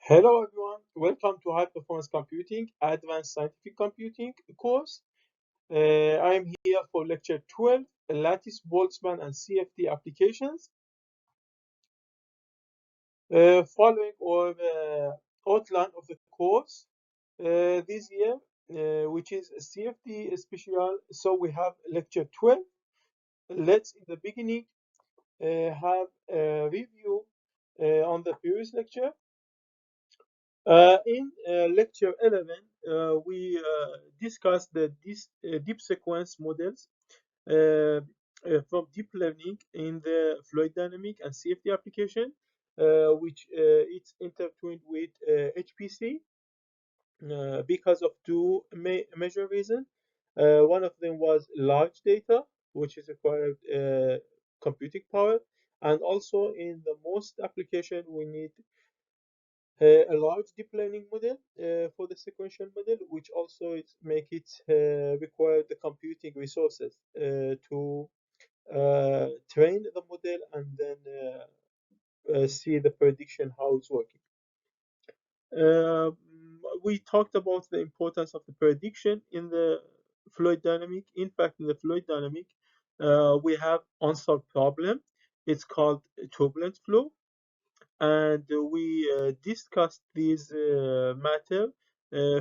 Hello everyone, welcome to High Performance Computing Advanced Scientific Computing course. I am here for lecture 12, Lattice Boltzmann and CFD applications. Following our outline of the course this year, which is CFD special, so we have lecture 12. Let's in the beginning have a review on the previous lecture. In lecture 11, we discussed the deep sequence models uh, from deep learning in the fluid dynamic and CFD application, which it's intertwined with HPC because of two major reasons. One of them was large data, which is required computing power, and also in the most application we need a large deep learning model for the sequential model, which also make it require the computing resources to train the model and then see the prediction how it's working. We talked about the importance of the prediction in the fluid dynamic. In fact, in the fluid dynamic, we have unsolved problem. It's called turbulent flow, and we discussed this matter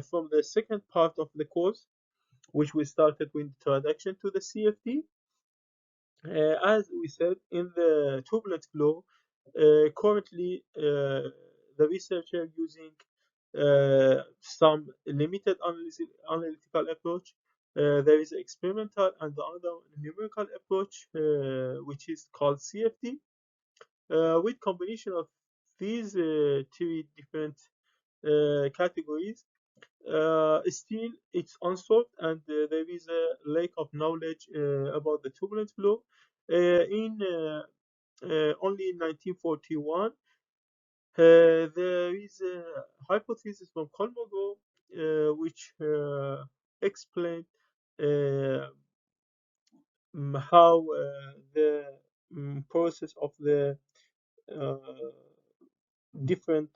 from the second part of the course, which we started with introduction to the CFD. As we said, in the turbulent flow, currently the researcher using some limited analytical approach. There is experimental and the other numerical approach, which is called CFD. With combination of these three different categories, still it's unsolved, and there is a lack of knowledge about the turbulent flow. In only in 1941, there is a hypothesis from Kolmogorov which explained uh, how the process of the uh, different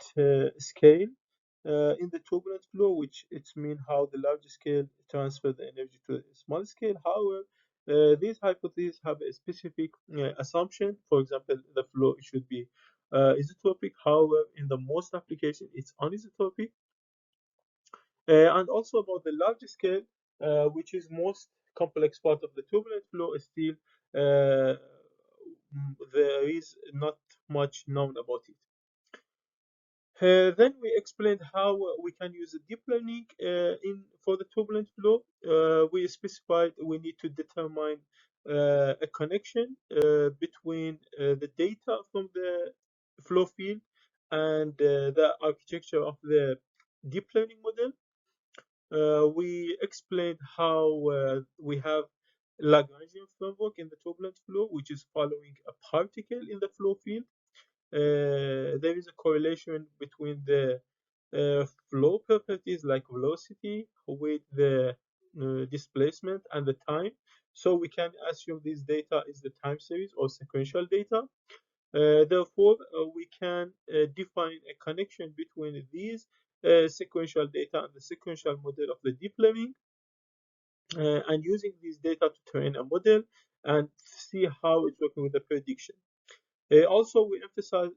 scale in the turbulent flow, which it's mean how the large scale transfer the energy to the small scale. However, these hypotheses have a specific assumption. For example, the flow should be isotropic. However, in the most application, it's anisotropic. And also about the large scale, which is most complex part of the turbulent flow, is still there is not much known about it. Then we explained how we can use the deep learning in for the turbulent flow. We specified we need to determine a connection between the data from the flow field and the architecture of the deep learning model. We explained how we have Lagrangian framework in the turbulent flow, which is following a particle in the flow field. There is a correlation between the flow properties like velocity with the displacement and the time. So we can assume this data is the time series or sequential data. Therefore, we can define a connection between these sequential data and the sequential model of the deep learning, and using this data to train a model and see how it's working with the prediction. Also, we emphasize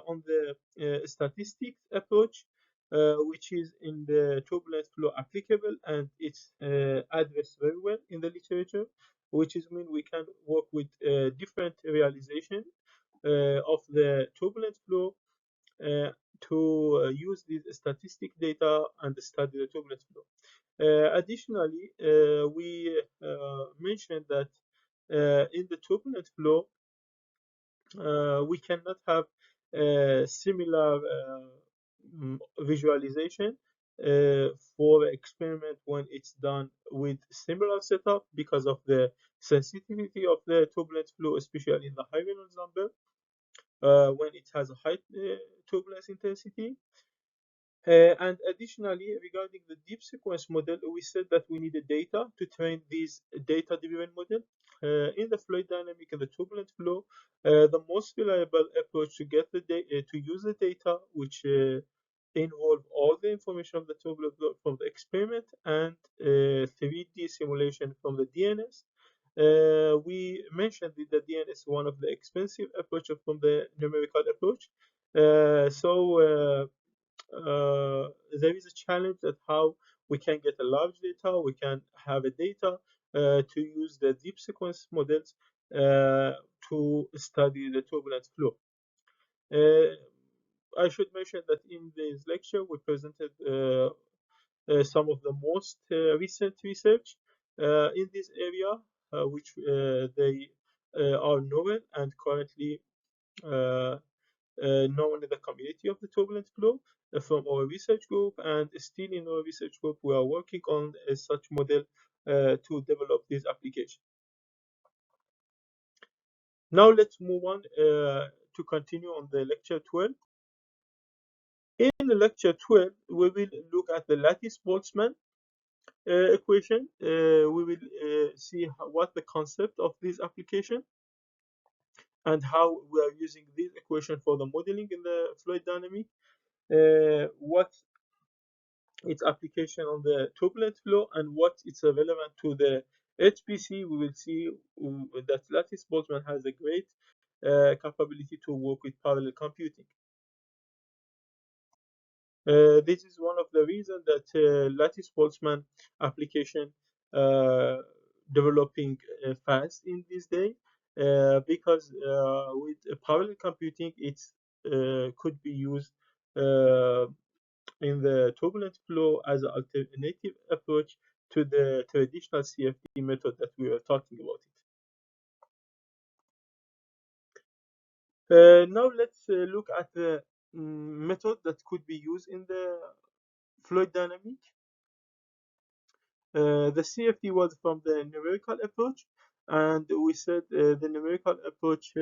on the statistics approach, which is in the turbulent flow applicable, and it's addressed very well in the literature, which is mean we can work with different realization of the turbulent flow to use this statistic data and study the turbulent flow. Additionally, we mentioned that in the turbulent flow, we cannot have similar visualization for experiment when it's done with similar setup because of the sensitivity of the turbulent flow, especially in the high Reynolds number when it has a high turbulence intensity. And additionally, regarding the deep sequence model, we said that we need the data to train this data-driven model. In the fluid dynamic and the turbulent flow, the most reliable approach to get the to use the data, which involve all the information of the turbulent flow from the experiment and 3D simulation from the DNS. We mentioned that the DNS is one of the expensive approaches from the numerical approach. There is a challenge that how we can get a large data, we can have a data to use the deep sequence models to study the turbulent flow. I should mention that in this lecture we presented some of the most recent research in this area, which they are novel and currently uh, known in the community of the turbulent flow from our research group, and still in our research group we are working on such model to develop this application. Now let's move on to continue on the lecture 12. In the lecture 12, we will look at the Lattice Boltzmann equation. We will see what the concept of this application and how we are using this equation for the modeling in the fluid dynamic. What its application on the turbulent flow and what it's relevant to the HPC. We will see that Lattice Boltzmann has a great capability to work with parallel computing. This is one of the reasons that Lattice Boltzmann application developing fast in this day because with parallel computing it could be used in the turbulent flow as an alternative approach to the traditional CFD method that we were talking about it. Now let's look at the method that could be used in the fluid dynamic. The CFD was from the numerical approach, and we said the numerical approach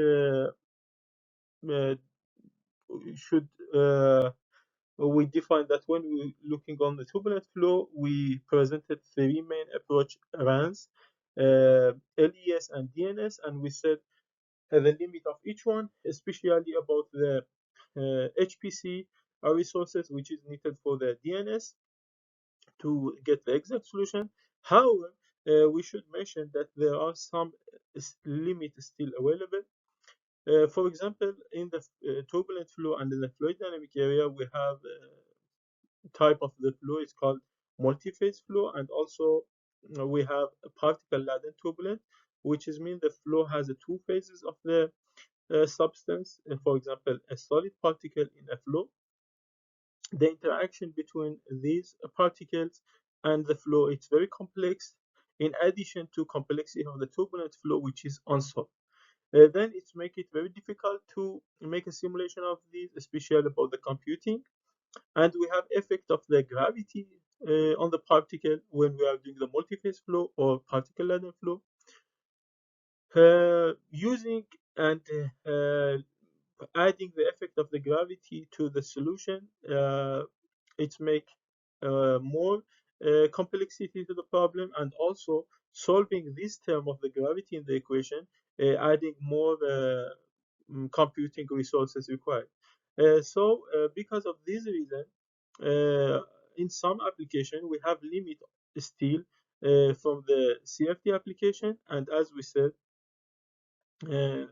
should we defined that when we looking on the turbulent flow, we presented three main approach runs, LES and DNS, and we said the limit of each one, especially about the HPC resources which is needed for the DNS to get the exact solution. However, we should mention that there are some limits still available. For example, in the turbulent flow and in the fluid dynamic area, we have type of the flow is called multi-phase flow, and also we have a particle laden turbulent, which is mean the flow has two phases of the substance. For example, a solid particle in a flow, the interaction between these particles and the flow is very complex, in addition to complexity of the turbulent flow, which is unsolved. Then it makes it very difficult to make a simulation of this, especially about the computing. And we have effect of the gravity on the particle when we are doing the multi-phase flow or particle laden flow. Using and adding the effect of the gravity to the solution, it make more complexity to the problem, and also solving this term of the gravity in the equation, adding more computing resources required. Because of this reason, in some application we have limit still from the CFD application, and as we said, uh,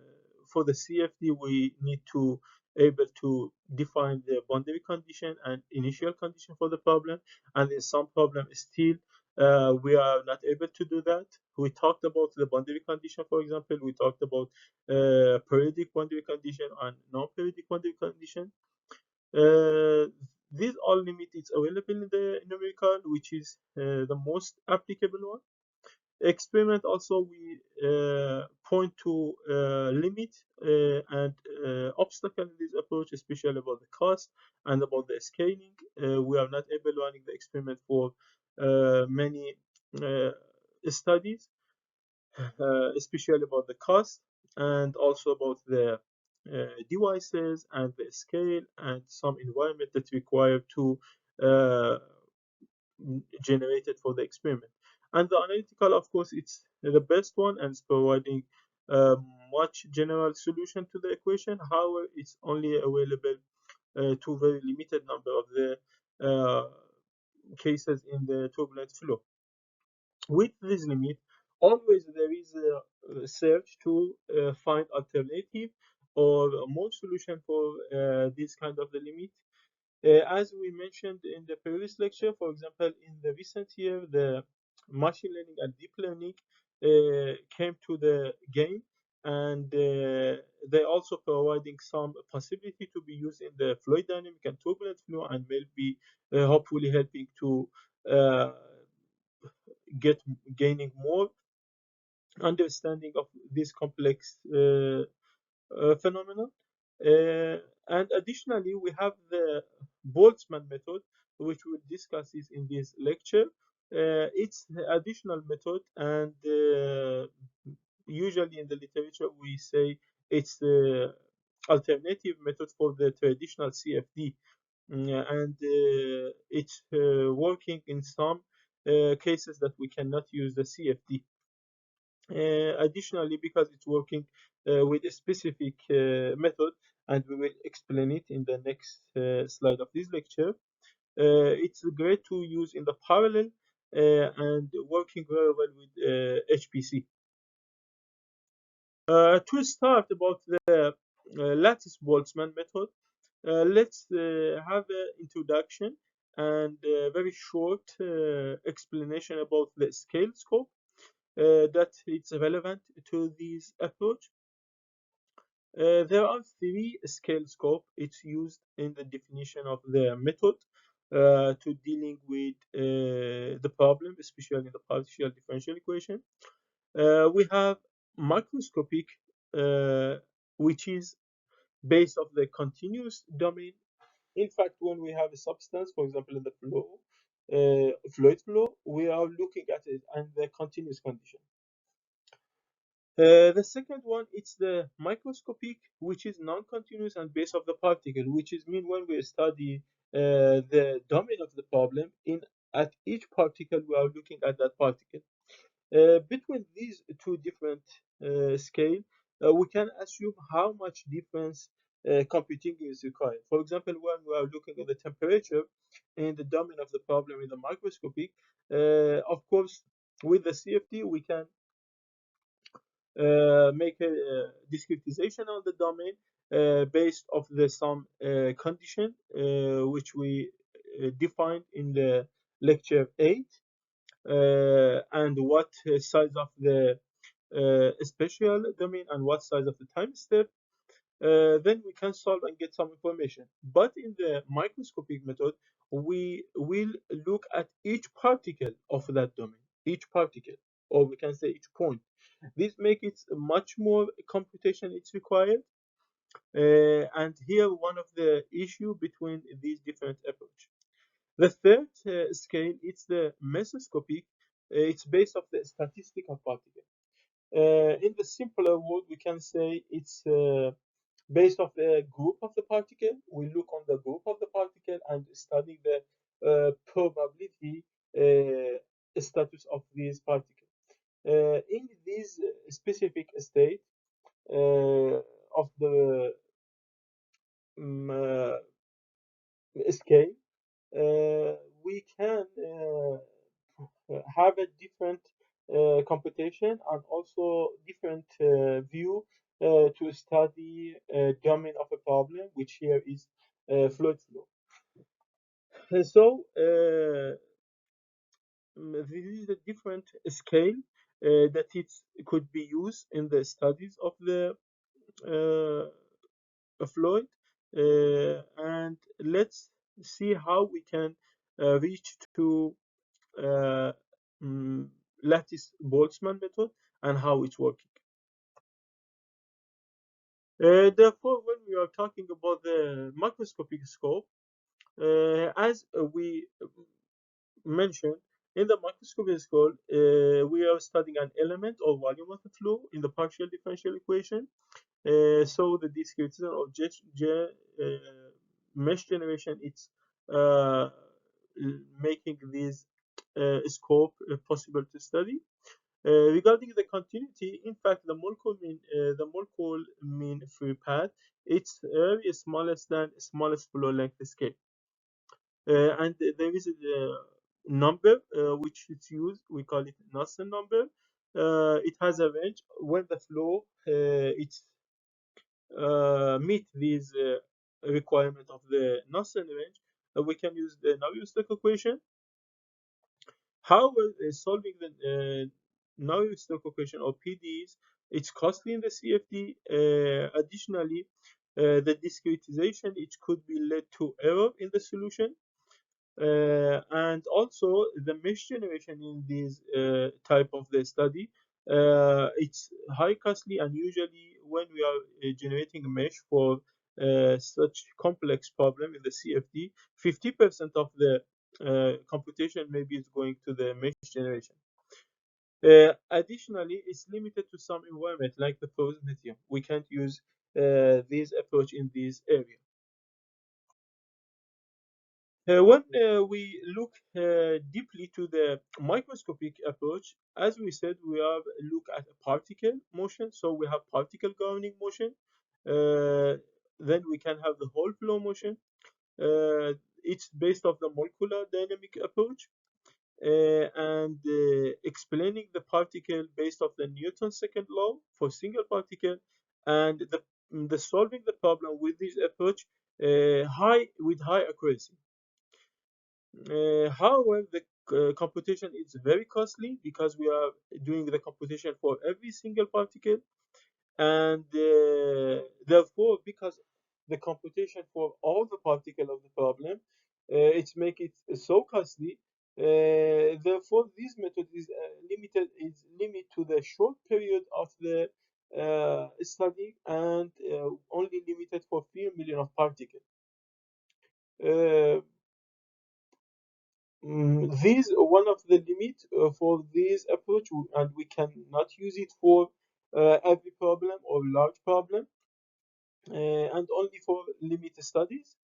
for the CFD we need to able to define the boundary condition and initial condition for the problem, and in some problem still we are not able to do that. We talked about the boundary condition, for example, we talked about periodic boundary condition and non-periodic boundary condition. uh, these all limit is available in the numerical, which is the most applicable one. Experiment also we point to limit and obstacle in this approach, especially about the cost and about the scaling. We are not able running the experiment for many studies, especially about the cost and also about the devices and the scale and some environment that required to uh, generated for the experiment. And the analytical, of course, it's the best one and it's providing a much general solution to the equation. However, it's only available to very limited number of the cases in the turbulent flow. With this limit, always there is a search to find alternative or more solution for this kind of the limit. As we mentioned in the previous lecture, for example, in the recent year, the machine learning and deep learning came to the game, and they also providing some possibility to be used in the fluid dynamic and turbulent flow, and will be hopefully helping to uh, get gaining more understanding of this complex phenomenon. Uh, and additionally, we have the Boltzmann method, which we'll discuss is in this lecture. It's the additional method, and usually in the literature we say it's the alternative method for the traditional CFD. And it's working in some cases that we cannot use the CFD. Additionally, because it's working with a specific method, and we will explain it in the next slide of this lecture, it's great to use in the parallel and working very well with HPC. To start about the Lattice Boltzmann method, let's have an introduction and a very short explanation about the scale scope that is relevant to this approach. There are three scale scope. It's used in the definition of the method to dealing with the problem, especially in the partial differential equation. We have macroscopic, which is based of the continuous domain. In fact, when we have a substance, for example, in the flow, fluid flow, we are looking at it and the continuous condition. The second one, it's the microscopic, which is non-continuous and based of the particle, which is mean when we study the domain of the problem, in at each particle we are looking at that particle. Between these two different scale, we can assume how much difference computing is required. For example, when we are looking at the temperature in the domain of the problem in the microscopic, of course, with the CFD we can make a discretization of the domain based of the some condition which we defined in the lecture 8, and what size of the spatial domain and what size of the time step. Then we can solve and get some information. But in the microscopic method, we will look at each particle of that domain, each particle, or we can say each point. This makes it much more computation it's required. And here one of the issue between these different approach. The third scale, it's the mesoscopic. It's based of the statistical particle. In the simpler word, we can say it's based off the group of the particle. We look on the group of the particle and study the probability status of these particles. In this specific state of the scale, we can have a different computation and also different view to study domain of a problem, which here is fluid flow. So this is a different scale that it could be used in the studies of the fluid, and let's see how we can reach to uh, Lattice Boltzmann method and how it's working. Therefore, when we are talking about the macroscopic scope, as we mentioned, in the microscopic scope, we are studying an element or volume of the flow in the partial differential equation. So the discretization of mesh generation, it's uh, making this scope possible to study. Regarding the continuity, in fact, the molecule mean free path, it's very smallest than smallest flow length scale. And there is a number which is used. We call it Nusselt number. It has a range. When the flow it's meet these requirement of the Nusselt range, we can use the Navier-Stokes equation. However, solving the Navier-Stokes equation or PDEs, it's costly in the CFD. Additionally, the discretization it could be led to error in the solution. And also the mesh generation in this type of the study, it's high costly, and usually when we are generating a mesh for such complex problem in the CFD, 50% of the computation maybe is going to the mesh generation. Additionally, it's limited to some environment like the frozen medium. We can't use this approach in this area. When we look deeply to the microscopic approach, as we said, we have look at a particle motion. So we have particle governing motion. Uh, then we can have the whole flow motion. It's based off the molecular dynamic approach, and explaining the particle based off the Newton's second law for single particle, and the solving the problem with this approach high accuracy. However, the computation is very costly because we are doing the computation for every single particle, and therefore, because the computation for all the particle of the problem, it's make it so costly. Therefore, this method is limit to the short period of the study, and only limited for few million of particles. Uh, This one of the limit for this approach, and we cannot use it for every problem or large problem, and only for limited studies.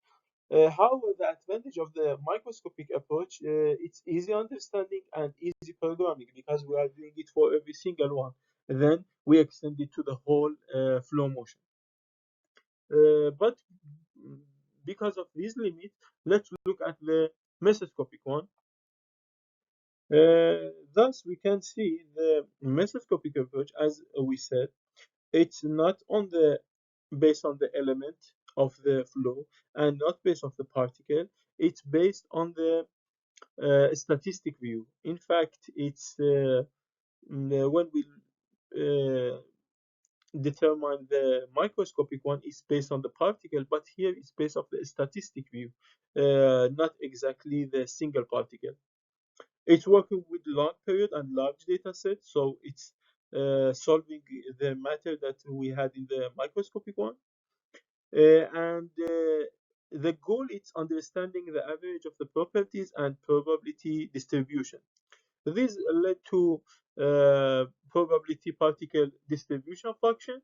However, the advantage of the microscopic approach, it's easy understanding and easy programming because we are doing it for every single one. Then we extend it to the whole flow motion. But because of this limit, let's look at the mesoscopic one. Thus, we can see the mesoscopic approach, as we said, it's not on the based on the element of the flow and not based on the particle. It's based on the statistic view. In fact, it's when we uh, determine the microscopic one is based on the particle, but here it's based on the statistic view, not exactly the single particle. It's working with long period and large data set, so it's solving the matter that we had in the microscopic one. And the goal is understanding the average of the properties and probability distribution. This led to probability particle distribution function,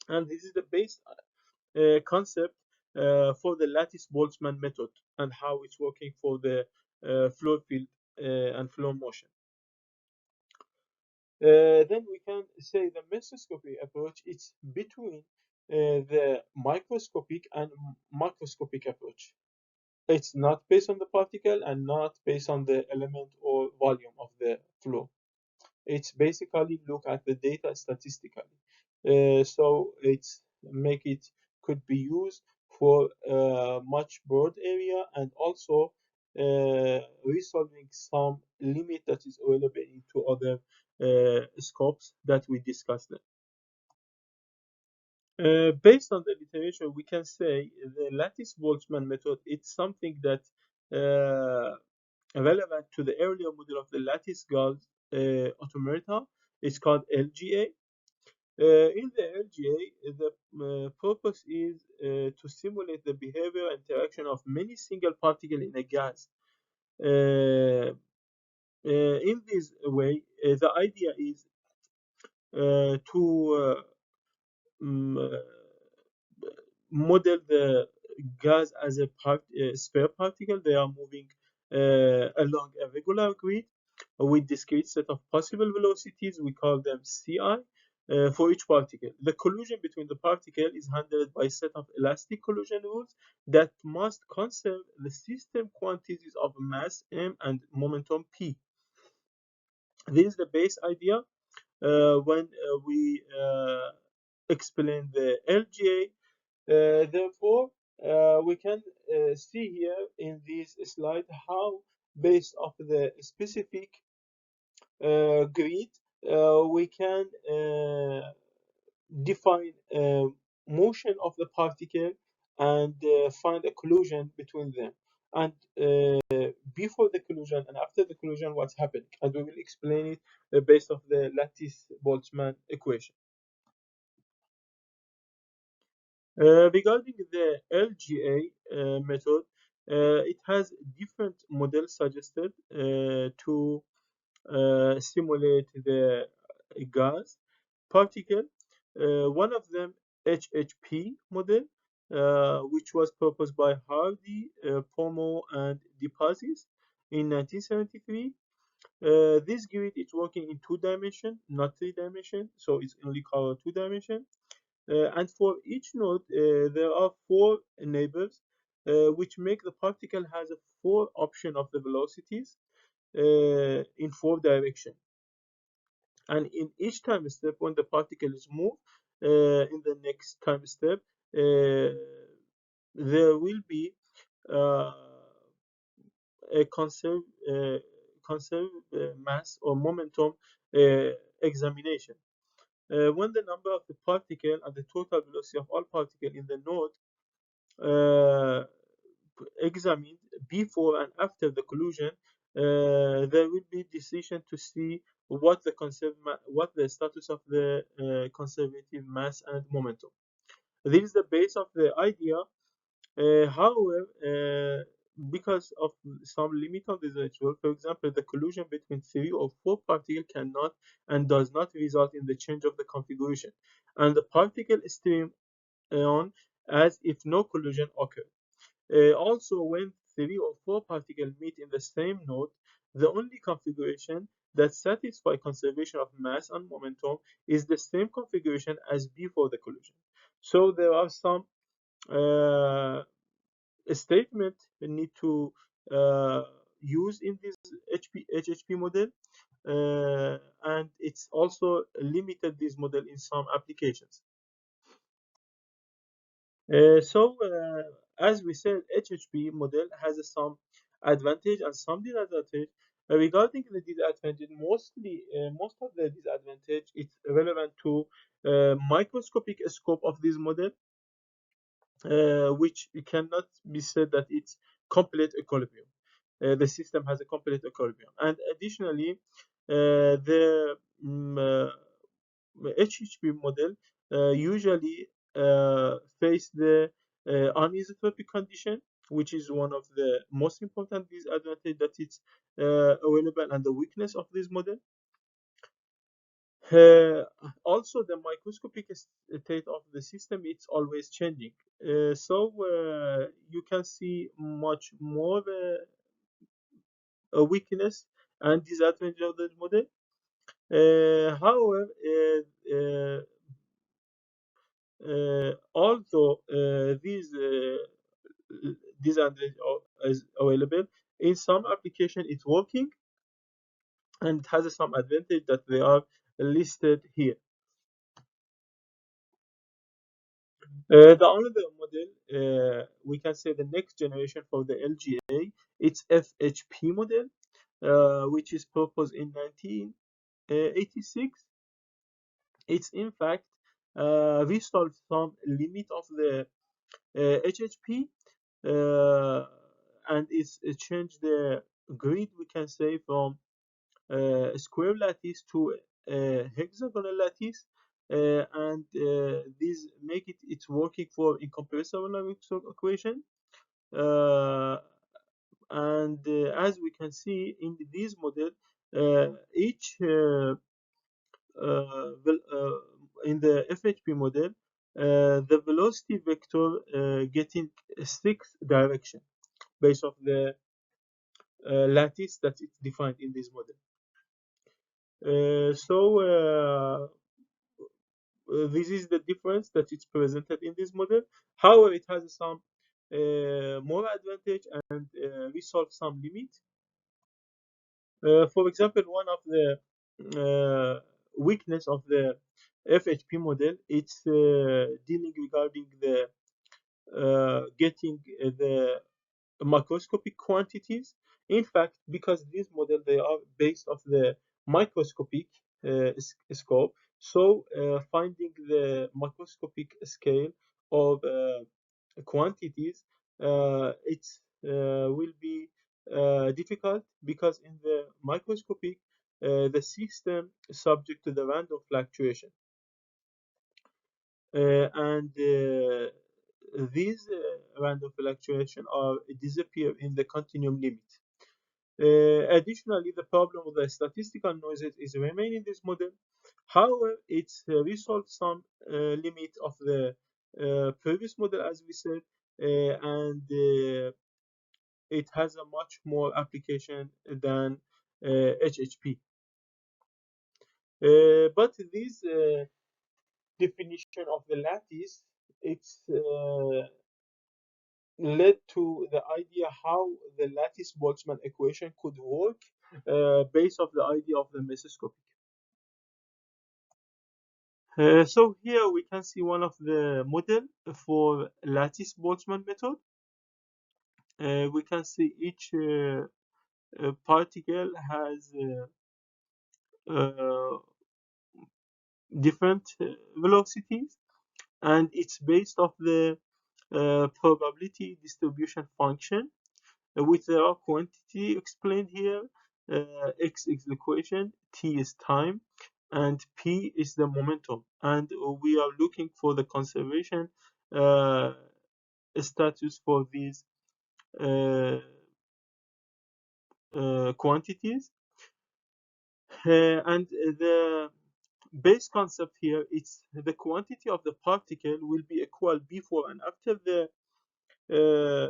and this is the base concept for the Lattice Boltzmann method and how it's working for the flow field and flow motion. Then we can say the mesoscopy approach is between the microscopic and macroscopic approach. It's not based on the particle and not based on the element or volume of the flow. It's basically look at the data statistically. So it's make it could be used for a much broad area, and also resolving some limit that is available into other scopes that we discussed. Based on the literature, we can say the Lattice Boltzmann method. It's something that relevant to the earlier model of the lattice Gauss automata. It's called LGA. In the LGA, the purpose is to simulate the behavior and interaction of many single particles in a gas. In this way, the idea is to model the gas as a spare particle. They are moving along a regular grid. with discrete set of possible velocities. We call them Ci. For each particle, the collision between the particle is handled by a set of elastic collision rules that must conserve the system quantities of mass m and momentum p. This is the base idea when we explain the LGA. Therefore, we can see here in this slide how, based off the specific grid, we can define motion of the particle and find a collision between them. And before the collision and after the collision, what's happening? And we will explain it based off the Lattice Boltzmann equation. Regarding the LGA method, it has different models suggested to simulate the gas particle. One of them, HHP model, which was proposed by Hardy, Pomo, and DePazis in 1973. This grid is working in 2 dimension, not 3 dimension, so it's only covered 2 dimension. And for each node, there are 4 neighbors, which make the particle has a 4 option of the velocities in 4 directions. And in each time step, when the particle is moved in the next time step, there will be uh, a conserved mass or momentum examination. When the number of the particle and the total velocity of all particles in the node uh, examined before and after the collision, there will be decision to see what the status of the conservative mass and momentum. This is the base of the idea. However, because of some limit on this ritual, for example, the collision between 3 or 4 particles cannot and does not result in the change of the configuration, and the particle stream on as if no collision occurred. Also, when 3 or 4 particles meet in the same node, the only configuration that satisfies conservation of mass and momentum is the same configuration as before the collision. So there are some statement we need to use in this HHP model, and it's also limited this model in some applications. As we said, HHP model has some advantage and some disadvantage. Regarding the disadvantage, most of the disadvantage is relevant to microscopic scope of this model, which cannot be said that it's complete equilibrium. The system has a complete equilibrium, and additionally, the HHP model usually face the anisotropic condition, which is one of the most important disadvantage that it's available, and the weakness of this model. Uh, Also, the microscopic state of the system, it's always changing. You can see much more weakness and disadvantage of the model. However, although these disadvantage is available, in some application it's working, and it has some advantage that they are listed here. The another model, we can say the next generation for the LGA, it's FHP model, which is proposed in 1986. It's in fact resolved some limit of the HHP, and it's changed the grid, we can say, from square lattice to hexagonal lattice, and these make it's working for incompressible equation. Uh, and as we can see in this model, each in the FHP model, the velocity vector getting 6 direction based off the lattice that is defined in this model. This is the difference that is presented in this model. However, it has some more advantage and resolve some limit. For example, one of the weakness of the FHP model, it's dealing regarding the getting the microscopic quantities. In fact, because these models they are based of the microscopic scope, so finding the microscopic scale of quantities, it will be difficult because in the microscopic, the system is subject to the random fluctuation, and these random fluctuation are disappear in the continuum limit. Additionally, the problem with the statistical noises is remain in this model. However, it's resolved some limit of the previous model, as we said, and it has a much more application than HHP. But this definition of the lattice, it's led to the idea how the lattice Boltzmann equation could work based of the idea of the mesoscopic. So here we can see one of the model for lattice Boltzmann method. We can see each particle has uh, different velocities, and it's based off the probability distribution function with the quantity explained here. X is the equation, t is time, and p is the momentum. And we are looking for the conservation uh, status for these uh, quantities. And the base concept here is the quantity of the particle will be equal before and after the uh,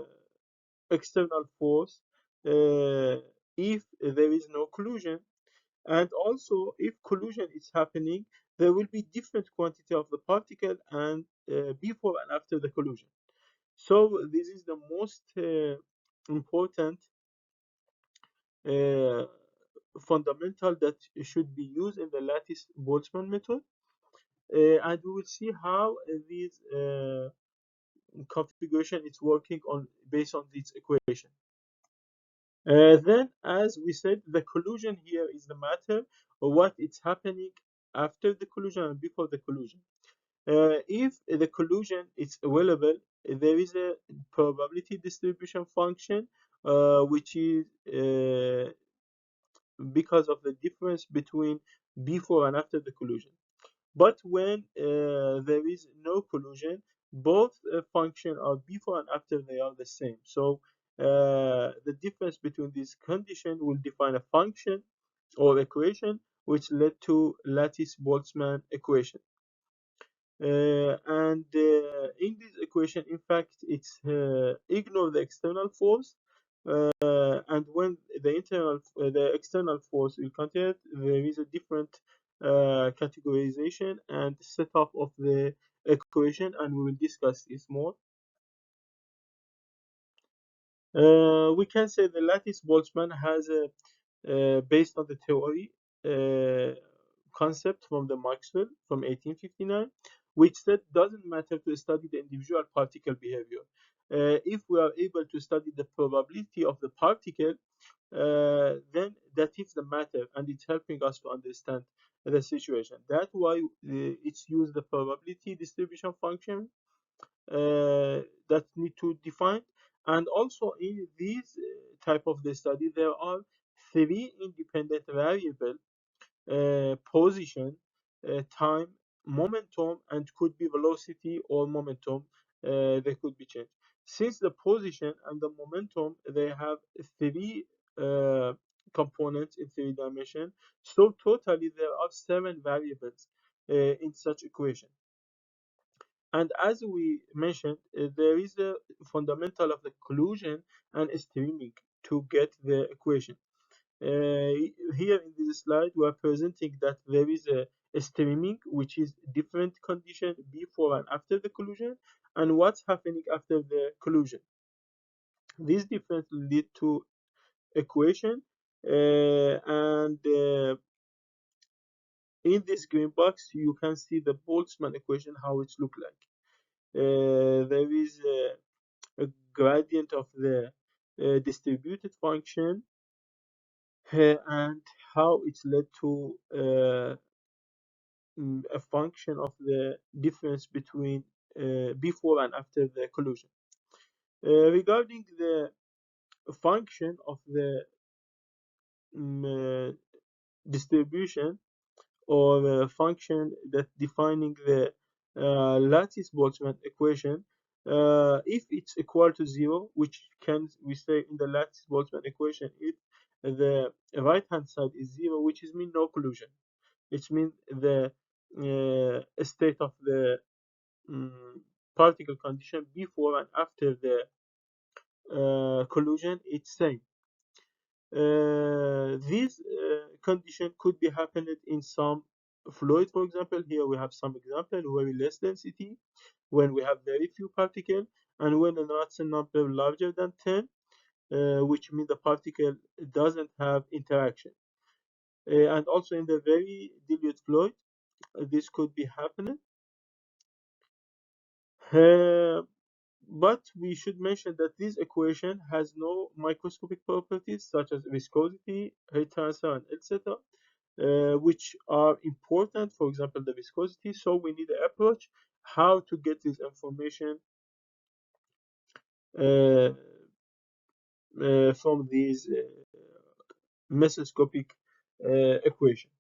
external force uh, if there is no collision, and also if collision is happening there will be different quantity of the particle and before and after the collision. So this is the most important uh, fundamental that should be used in the lattice Boltzmann method, and we will see how this configuration is working on based on this equation. Then, as we said, the collision here is the matter of what is happening after the collision and before the collision. If the collision is available, there is a probability distribution function, which is because of the difference between before and after the collision. But when there is no collision, both function are before and after they are the same. So the difference between this condition will define a function or equation which led to lattice Boltzmann equation. And in this equation, in fact, it's ignore the external force, and when the external force will contact, there is a different categorization and setup of the equation, and we will discuss this more. We can say the lattice Boltzmann has a based on the theory uh, concept from the Maxwell from 1859, which said doesn't matter to study the individual particle behavior. If we are able to study the probability of the particle, then that is the matter, and it's helping us to understand the situation. That's why it's used the probability distribution function that need to define. And also in this type of the study, there are three independent variable: position, time, momentum, and could be velocity or momentum. They could be changed. Since the position and the momentum, they have three components in three dimension. So totally there are seven variables in such equation. And as we mentioned, there is a fundamental of the collision and streaming to get the equation. Here in this slide, we are presenting that there is a streaming, which is different condition before and after the collision, and what's happening after the collision. These difference lead to equation, and in this green box, you can see the Boltzmann equation, how it look like. There is a gradient of the distributed function, and how it's led to a function of the difference between before and after the collision. Regarding the function of the distribution, or a function that defining the lattice Boltzmann equation, if it's equal to 0, which can we say in the lattice Boltzmann equation, if the right hand side is 0, which is mean no collision. It means the state of the particle condition before and after the collision, it's same. This condition could be happened in some fluid. For example, here we have some example, very less density, when we have very few particles, and when the Knudsen number larger than 10, which means the particle doesn't have interaction. And also in the very dilute fluid, this could be happening. But we should mention that this equation has no microscopic properties such as viscosity, heat transfer, and etc., which are important, for example, the viscosity. So we need an approach how to get this information uh, from these mesoscopic equation.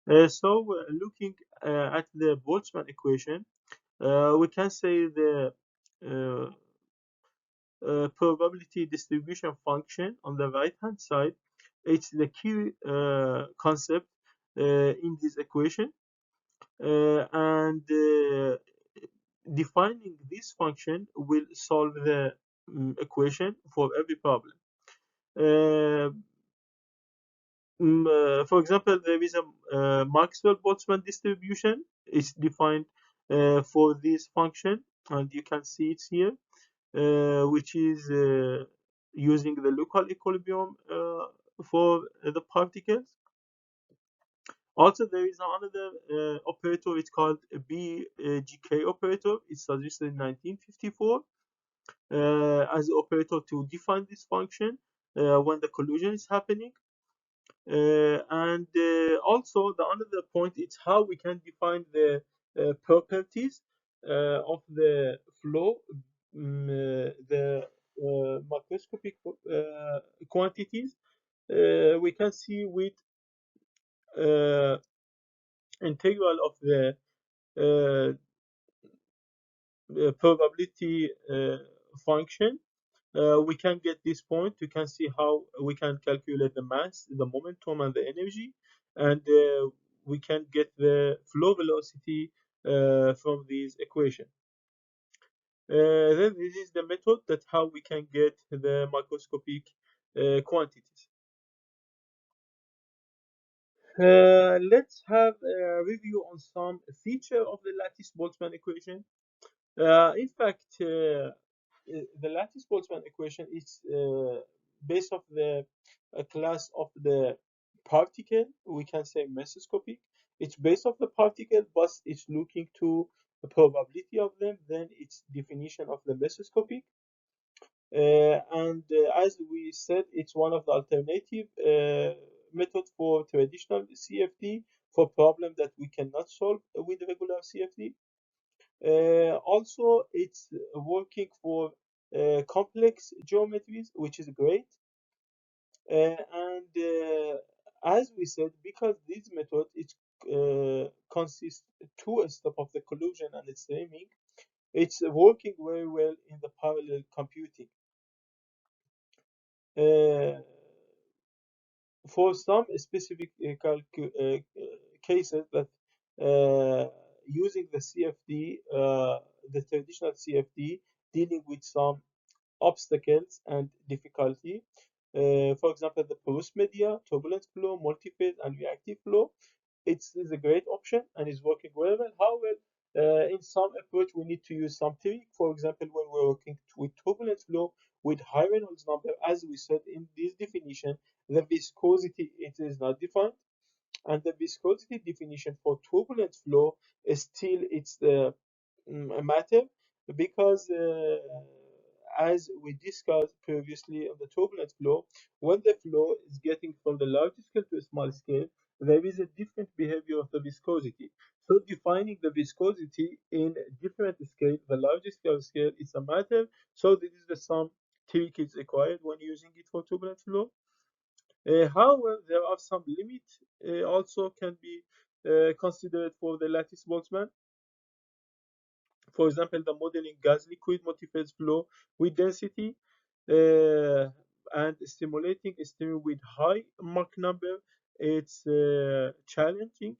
Looking at the Boltzmann equation, we can say the uh, probability distribution function on the right hand side. It's the key concept in this equation, and defining this function will solve the equation for every problem. For example, there is a Maxwell-Boltzmann distribution. It's defined for this function, and you can see it here, which is using the local equilibrium for the particles. Also, there is another operator. It's called BGK operator. It's suggested in 1954 as an operator to define this function when the collision is happening. And also, the another point is how we can define the properties of the flow, the macroscopic quantities. We can see with uh, integral of the probability function, we can get this point. You can see how we can calculate the mass, the momentum, and the energy, and we can get the flow velocity from this equation. Then this is the method that how we can get the macroscopic quantities. Let's have a review on some feature of the lattice Boltzmann equation. In fact, the lattice Boltzmann equation is based off the class of the particle. We can say mesoscopic. It's based off the particle, but it's looking to the probability of them. Then its definition of the mesoscopic. And as we said, it's one of the alternative method for traditional CFD for problem that we cannot solve with regular CFD. Also, it's working for complex geometries, which is great. And as we said, because this method it consists two steps of the collision and the streaming, it's working very well in the parallel computing. For some specific cases that using the CFD, the traditional CFD, dealing with some obstacles and difficulty. For example, the porous media, turbulent flow, multi-phase, and reactive flow. It's a great option and is working very well. However, in some approach, we need to use some trick. For example, when we're working with turbulent flow with high Reynolds number, as we said in this definition, the viscosity it is not defined, and the viscosity definition for turbulent flow is still it's the matter because as we discussed previously on the turbulent flow, when the flow is getting from the large scale to a small scale, there is a different behavior of the viscosity. So defining the viscosity in different scale, the large scale is a matter. So this is the some trick is required when using it for turbulent flow. However, there are some limits also can be considered for the lattice Boltzmann. For example, the modeling gas liquid multiphase flow with density uh, and stimulating a stream with high Mach number. It's challenging,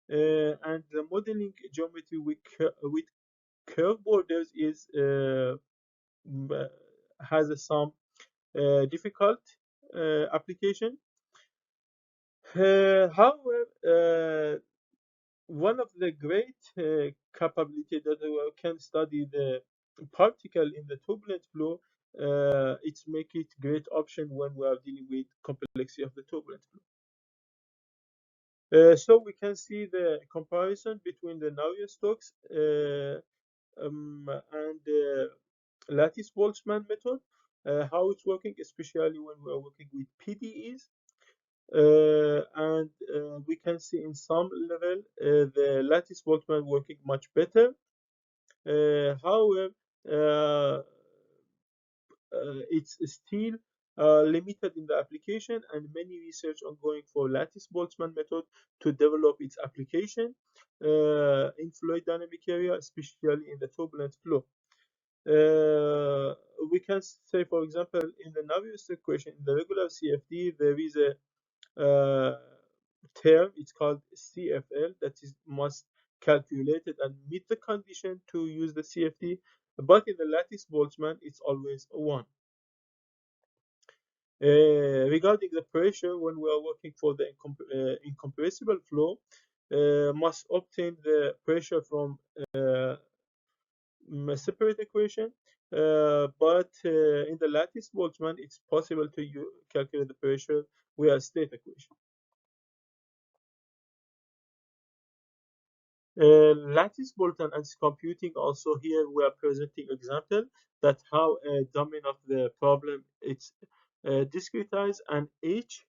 and the modeling geometry with curve borders is has some difficult application. However, one of the great capability that we can study the particle in the turbulent flow, it's make it great option when we are dealing with complexity of the turbulent flow. So we can see the comparison between the Navier-Stokes and the lattice Boltzmann method, how it's working, especially when we are working with PDEs. And we can see in some level the lattice Boltzmann working much better. However, uh, it's still limited in the application, and many research ongoing for lattice Boltzmann method to develop its application in fluid dynamic area, especially in the turbulent flow. We can say, for example, in the Navier equation, in the regular CFD, there is a term, it's called CFL, that is must calculated and meet the condition to use the CFD, but in the lattice Boltzmann, it's always a 1. Regarding the pressure, when we are working for the incompressible flow, must obtain the pressure from a separate equation, but in the lattice Boltzmann, it's possible to calculate the pressure via state equation. Lattice Boltzmann and computing also here we are presenting example that how a domain of the problem it's discretized, and each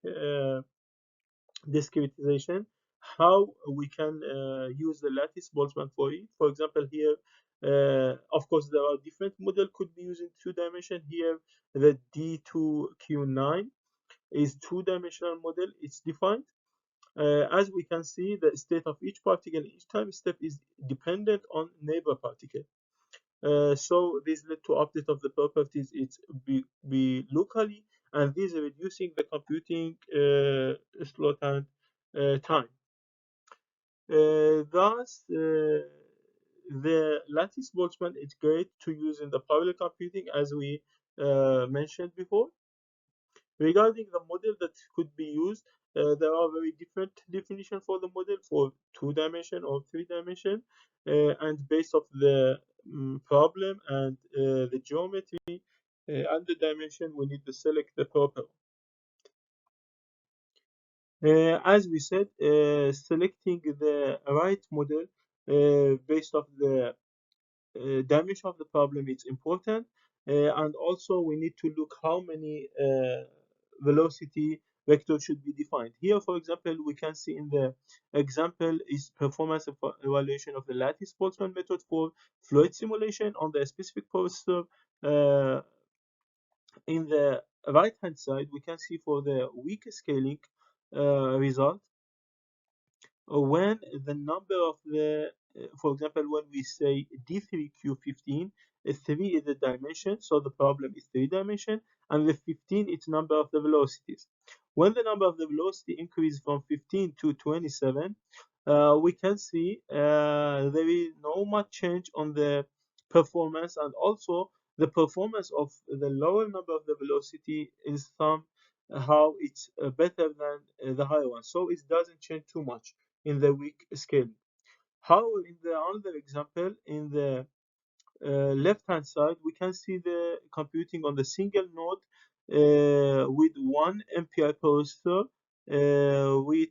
discretization how we can use the lattice Boltzmann for it. For example, here of course there are different model could be used in 2-dimension. Here the D2Q9 is 2-dimensional model, it's defined. As we can see, the state of each particle each time step is dependent on neighbor particle. So this led to update of the properties it's be locally, and this reducing the computing slot and time. Thus, the lattice Boltzmann is great to use in the parallel computing, as we mentioned before. Regarding the model that could be used, there are very different definition for the model for 2-dimension or 3-dimension, and based off the problem and the geometry and the dimension, we need to select the proper. As we said, selecting the right model based off the dimension of the problem is important, and also we need to look how many velocity vector should be defined. Here, for example, we can see in the example is performance evaluation of the lattice Boltzmann method for fluid simulation on the specific processor. In the right hand side, we can see for the weak scaling result, when the number of the, for example, when we say D3Q15, 3 is the dimension, so the problem is 3-dimension, and the 15 is number of the velocities. When the number of the velocity increases from 15 to 27, we can see there is no much change on the performance, and also The performance of the lower number of the velocity is somehow it's better than the higher one, so it doesn't change too much in the weak scaling. However, in the other example, in the left hand side, we can see the computing on the single node with 1 MPI processor with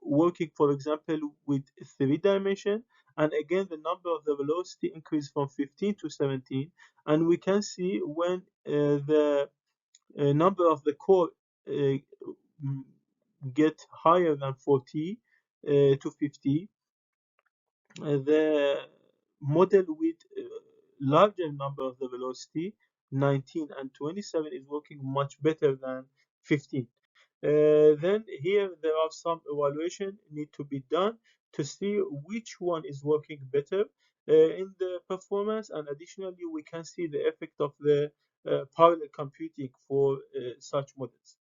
working, for example, with 3 dimension. And again, the number of the velocity increased from 15 to 17. And we can see when the number of the core get higher than 40 to 50, the model with larger number of the velocity, 19 and 27, is working much better than 15. Then here there are some evaluation need to be done to see which one is working better in the performance, and additionally we can see the effect of the parallel computing for such models.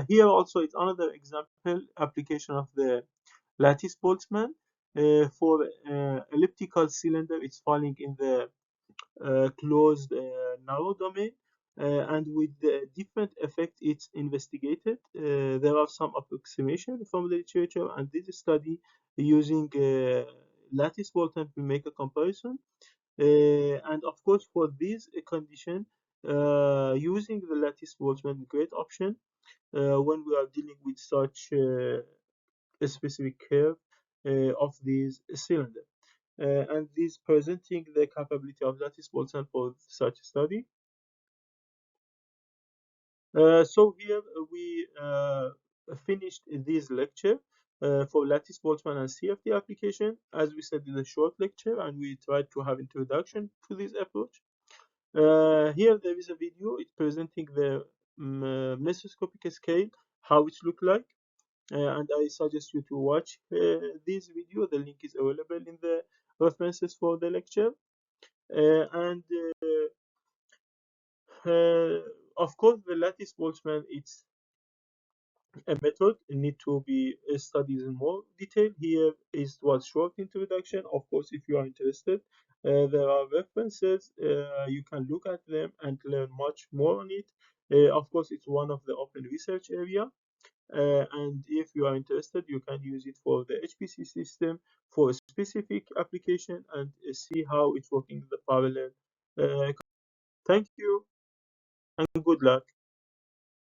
Here also it's another example application of the Lattice Boltzmann for elliptical cylinder. It's falling in the closed narrow domain, and with the different effect it's investigated. There are some approximation from the literature, and this study using Lattice Boltzmann will make a comparison. And of course, for this condition, using the Lattice Boltzmann great option when we are dealing with such a specific curve of this cylinder. And this presenting the capability of Lattice Boltzmann for such study. So here we finished this lecture for Lattice Boltzmann and CFD application. As we said, it's a short lecture, and we tried to have introduction to this approach. Here there is a video. It's presenting the mesoscopic scale, how it look like. And I suggest you to watch this video. The link is available in the references for the lecture. And of course, the Lattice Boltzmann, it's a method. It need to be studied in more detail. Here is was short introduction. Of course, if you are interested, there are references. You can look at them and learn much more on it. Of course, it's one of the open research area. And if you are interested, you can use it for the HPC system for a specific application and see how it's working in the parallel. Thank you and good luck.